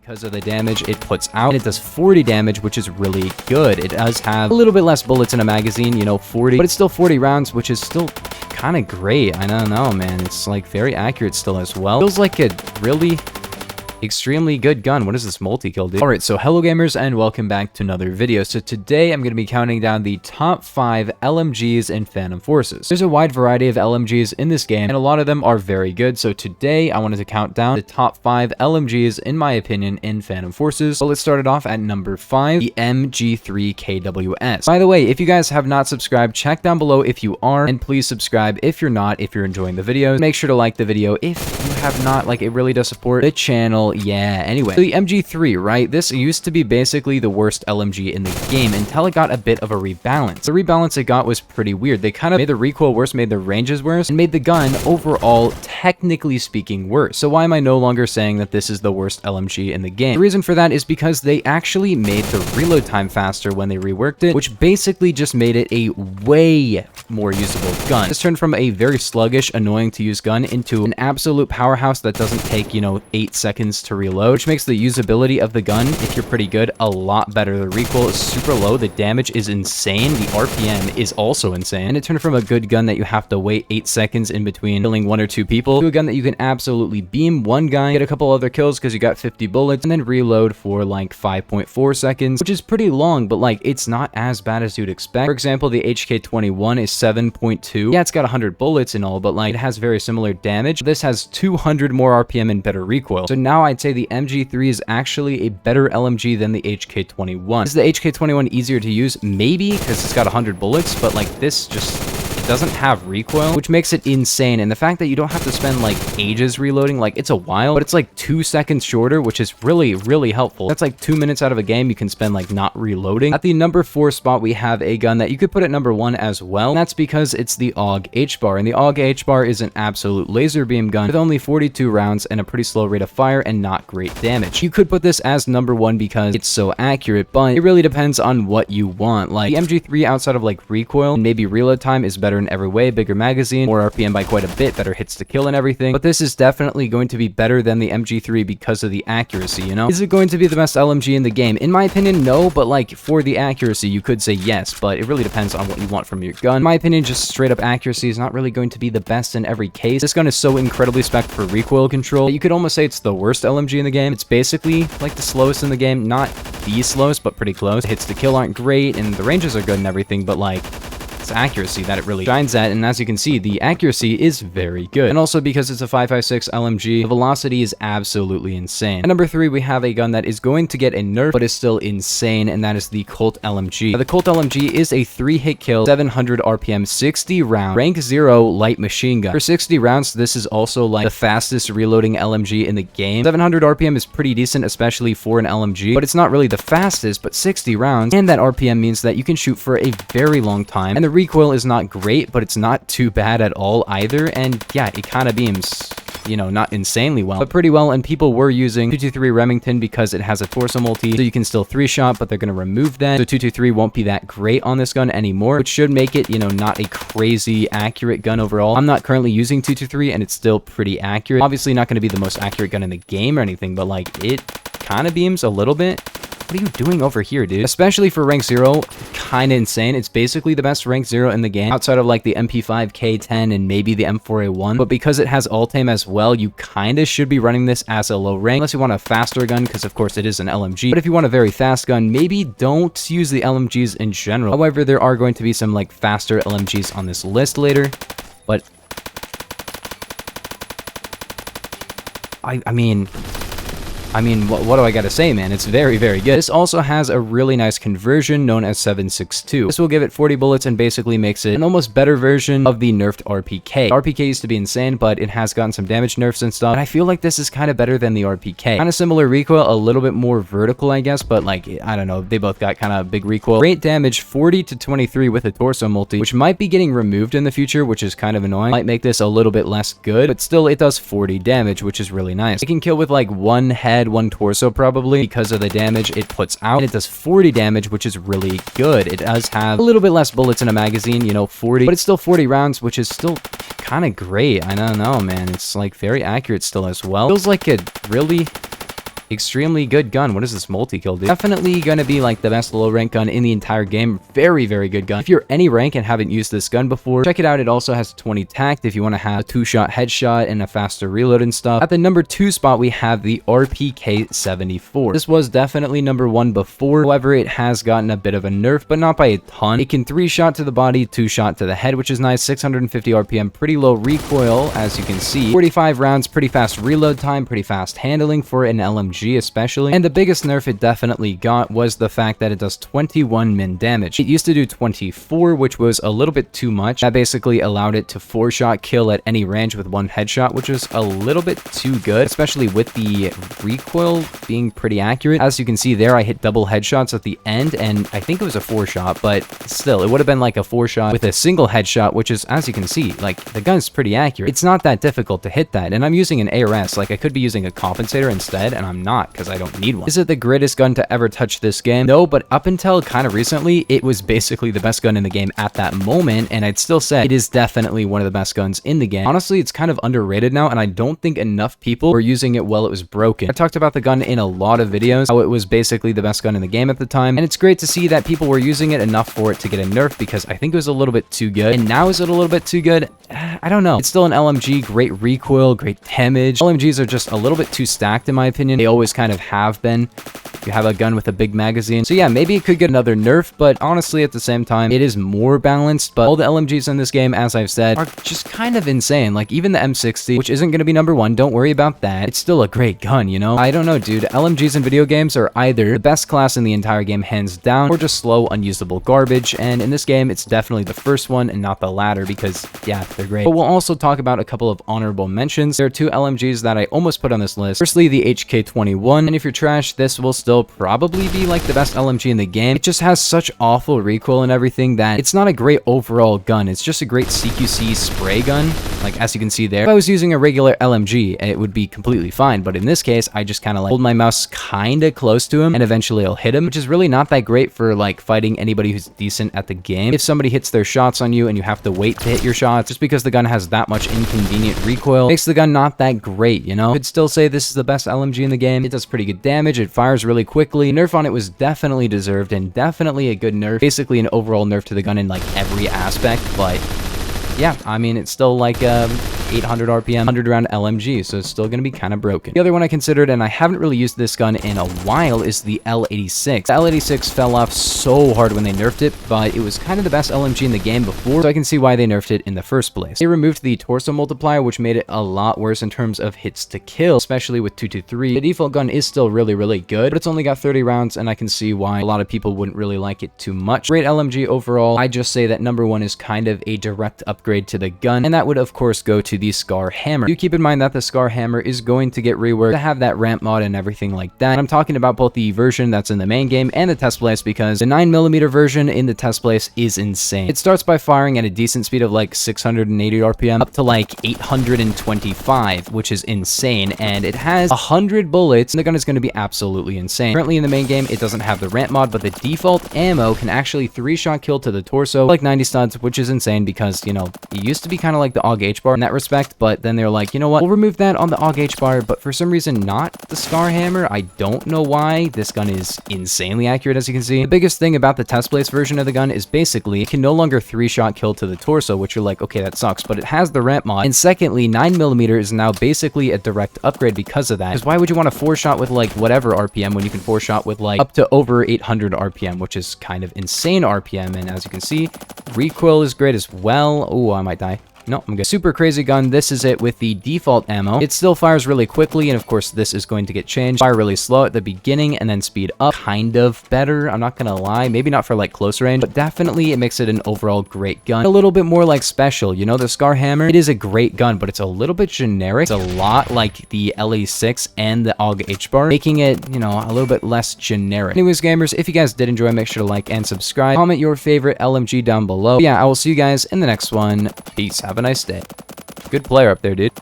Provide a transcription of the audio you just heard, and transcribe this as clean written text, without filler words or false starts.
because of the damage it puts out. And it does 40 damage, which is really good. It does have a little bit less bullets in a magazine, you know, 40, but it's still 40 rounds, which is still kind of great. I don't know, man. It's like very accurate still as well. Feels like a really extremely good gun. What is this multi-kill, dude? Alright, so hello gamers and welcome back to another video. So today I'm going to be counting down the top 5 LMGs in Phantom Forces. There's a wide variety of LMGs in this game and a lot of them are very good. So today I wanted to count down the top 5 LMGs in my opinion in Phantom Forces. So let's start it off at number 5, the MG3KWS. By the way, if you guys have not subscribed, check down below if you are, and please subscribe if you're not, if you're enjoying the videos. Make sure to like the video if you have not, like it really does support the channel. Yeah, anyway, so the MG3, right? This used to be basically the worst LMG in the game until it got a bit of a rebalance. The rebalance it got was pretty weird. They kind of made the recoil worse, made the ranges worse, and made the gun overall, technically speaking, worse. So why am I no longer saying that this is the worst LMG in the game? The reason for that is because they actually made the reload time faster when they reworked it, which basically just made it a way more usable gun. This turned from a very sluggish, annoying to use gun into an absolute powerhouse that doesn't take, you know, 8 seconds to reload, which makes the usability of the gun, if you're pretty good, a lot better. The recoil is super low, the damage is insane, the RPM is also insane, and it turned from a good gun that you have to wait 8 seconds in between killing 1 or 2 people to a gun that you can absolutely beam one guy, get a couple other kills because you got 50 bullets, and then reload for like 5.4 seconds, which is pretty long, but like it's not as bad as you'd expect. For example, the HK21 is 7.2. Yeah, it's got 100 bullets and all, but like it has very similar damage. This has 200 more RPM and better recoil. So now I'd say the MG3 is actually a better LMG than the HK21. Is the HK21 easier to use? Maybe, because it's got 100 bullets, but like this just doesn't have recoil, which makes it insane. And the fact that you don't have to spend like ages reloading, like it's a while, but it's like 2 seconds shorter, which is really helpful. That's like 2 minutes out of a game you can spend like not reloading. At the number 4 spot, we have a gun that you could put at number 1 as well. And that's because it's the AUG HBAR, and the AUG HBAR is an absolute laser beam gun with only 42 rounds and a pretty slow rate of fire and not great damage. You could put this as number 1 because it's so accurate, but it really depends on what you want. Like the MG3 outside of like recoil and maybe reload time is better in every way, bigger magazine, more RPM by quite a bit, better hits to kill and everything, but this is definitely going to be better than the MG3 because of the accuracy, you know? Is it going to be the best LMG in the game? In my opinion, no, but like for the accuracy, you could say yes, but it really depends on what you want from your gun. In my opinion, just straight up accuracy is not really going to be the best in every case. This gun is so incredibly spec'd for recoil control, you could almost say it's the worst LMG in the game. It's basically like the slowest in the game, not the slowest, but pretty close. Hits to kill aren't great, and the ranges are good and everything, but like it's accuracy that it really shines at, and as you can see, the accuracy is very good. And also because it's a 5.56 LMG, the velocity is absolutely insane. At number 3, we have a gun that is going to get a nerf, but is still insane, and that is the Colt LMG. Now, the Colt LMG is a 3-hit kill, 700 RPM, 60 round, rank 0 light machine gun. For 60 rounds, this is also like the fastest reloading LMG in the game. 700 RPM is pretty decent, especially for an LMG, but it's not really the fastest, but 60 rounds, and that RPM means that you can shoot for a very long time, and the recoil is not great, but it's not too bad at all either, and yeah, it kind of beams, you know, not insanely well, but pretty well, and people were using 223 Remington because it has a torso multi, so you can still 3-shot, but they're going to remove that, so 223 won't be that great on this gun anymore, which should make it, you know, not a crazy accurate gun overall. I'm not currently using 223, and it's still pretty accurate. Obviously not going to be the most accurate gun in the game or anything, but like it kind of beams a little bit. What are you doing over here, dude? Especially for rank 0, kind of insane. It's basically the best rank 0 in the game, outside of like the MP5 K10 and maybe the M4A1. But because it has alt-aim as well, you kind of should be running this as a low rank, unless you want a faster gun, because of course it is an LMG. But if you want a very fast gun, maybe don't use the LMGs in general. However, there are going to be some like faster LMGs on this list later, but I mean, what do I gotta say, man? It's very good. This also has a really nice conversion known as 7.62. This will give it 40 bullets and basically makes it an almost better version of the nerfed RPK. RPK used to be insane, but it has gotten some damage nerfs and stuff, and I feel like this is kind of better than the RPK. Kind of similar recoil, a little bit more vertical, I guess, but like, I don't know, they both got kind of big recoil. Great damage, 40 to 23 with a torso multi, which might be getting removed in the future, which is kind of annoying. Might make this a little bit less good, but still it does 40 damage, which is really nice. It can kill with like 1 head, 1 torso probably because of the damage it puts out, and it does 40 damage, which is really good. It does have a little bit less bullets in a magazine, you know, 40, but it's still 40 rounds, which is still kind of great. I don't know, man. It's like very accurate still as well. Feels like a really extremely good gun. What is this multi-kill, dude? Definitely gonna be like the best low rank gun in the entire game. Very, very good gun. If you're any rank and haven't used this gun before, check it out. It also has 20 tact if you want to have a 2-shot headshot and a faster reload and stuff. At the number 2 spot, we have the RPK-74. This was definitely number 1 before. However, it has gotten a bit of a nerf, but not by a ton. It can 3-shot to the body, 2-shot to the head, which is nice. 650 RPM, pretty low recoil, as you can see. 45 rounds, pretty fast reload time, pretty fast handling for an LMG especially. And the biggest nerf it definitely got was the fact that it does 21 min damage. It used to do 24, which was a little bit too much. That basically allowed it to 4-shot kill at any range with 1 headshot, which was a little bit too good, especially with the recoil being pretty accurate. As you can see there, I hit double headshots at the end, and I think it was a 4-shot, but still, it would have been like a 4-shot with a single headshot, which is, as you can see, like, the gun's pretty accurate. It's not that difficult to hit that, and I'm using an ARS. Like, I could be using a compensator instead, and I'm not, because I don't need one. Is it the greatest gun to ever touch this game? No, but up until kind of recently, it was basically the best gun in the game at that moment, and I'd still say it is definitely one of the best guns in the game. Honestly, it's kind of underrated now, and I don't think enough people were using it while it was broken. I talked about the gun in a lot of videos, how it was basically the best gun in the game at the time, and it's great to see that people were using it enough for it to get a nerf, because I think it was a little bit too good. And now is it a little bit too good? I don't know. It's still an LMG, great recoil, great damage. LMGs are just a little bit too stacked in my opinion. They always kind of have been. You have a gun with a big magazine. So yeah, maybe it could get another nerf, but honestly, at the same time, it is more balanced. But all the LMGs in this game, as I've said, are just kind of insane. Like even the M60, which isn't going to be number 1, don't worry about that. It's still a great gun, you know? I don't know, dude. LMGs in video games are either the best class in the entire game, hands down, or just slow, unusable garbage. And in this game, it's definitely the first one and not the latter because, yeah, they're great. But we'll also talk about a couple of honorable mentions. There are 2 LMGs that I almost put on this list. Firstly, the HK21. And if you're trash, this will still probably be like the best LMG in the game. It just has such awful recoil and everything that it's not a great overall gun. It's just a great CQC spray gun. Like as you can see there, if I was using a regular LMG, it would be completely fine. But in this case, I just kind of like hold my mouse kind of close to him and eventually I'll hit him, which is really not that great for like fighting anybody who's decent at the game. If somebody hits their shots on you and you have to wait to hit your shots just because the gun has that much inconvenient recoil, makes the gun not that great, you know? I'd still say this is the best LMG in the game. It does pretty good damage. It fires really quickly. The nerf on it was definitely deserved and definitely a good nerf. Basically an overall nerf to the gun in like every aspect, but yeah, I mean, it's still like 800 RPM, 100 round LMG, so it's still going to be kind of broken. The other one I considered, and I haven't really used this gun in a while, is the L86. The L86 fell off so hard when they nerfed it, but it was kind of the best LMG in the game before, so I can see why they nerfed it in the first place. They removed the torso multiplier, which made it a lot worse in terms of hits to kill, especially with 223. The default gun is still really, really good, but it's only got 30 rounds, and I can see why a lot of people wouldn't really like it too much. Great LMG overall. I just say that number 1 is kind of a direct upgrade to the gun, and that would of course go to the Scar Hammer. Do keep in mind that the Scar Hammer is going to get reworked to have that ramp mod and everything like that. And I'm talking about both the version that's in the main game and the test place, because the 9mm version in the test place is insane. It starts by firing at a decent speed of like 680 RPM up to like 825, which is insane, and it has 100 bullets, and the gun is going to be absolutely insane. Currently in the main game, it doesn't have the ramp mod, but the default ammo can actually 3-shot kill to the torso like 90 studs, which is insane because, you know, it used to be kind of like the AUG HBAR in that respect, but then they're like, you know what, we'll remove that on the AUG HBAR, but for some reason not the Scar Hammer. I don't know why. This gun is insanely accurate, as you can see. The biggest thing about the test place version of the gun is basically it can no longer 3-shot kill to the torso, which you're like, okay, that sucks, but it has the ramp mod. And secondly, 9mm is now basically a direct upgrade because of that, because why would you want to 4-shot with like whatever RPM when you can 4-shot with like up to over 800 RPM, which is kind of insane RPM. And as you can see, recoil is great as well. Oh, I might die. No, I'm good. Super crazy gun. This is it with the default ammo. It still fires really quickly, and of course, this is going to get changed. Fire really slow at the beginning, and then speed up. Kind of better, I'm not gonna lie. Maybe not for like close range, but definitely it makes it an overall great gun. A little bit more like special, you know, the Scar Hammer. It is a great gun, but it's a little bit generic. It's a lot like the LE6 and the AUG HBAR, making it, you know, a little bit less generic. Anyways, gamers, if you guys did enjoy, make sure to like and subscribe. Comment your favorite LMG down below. But yeah, I will see you guys in the next one. Peace. Have a nice day. Good player up there, dude.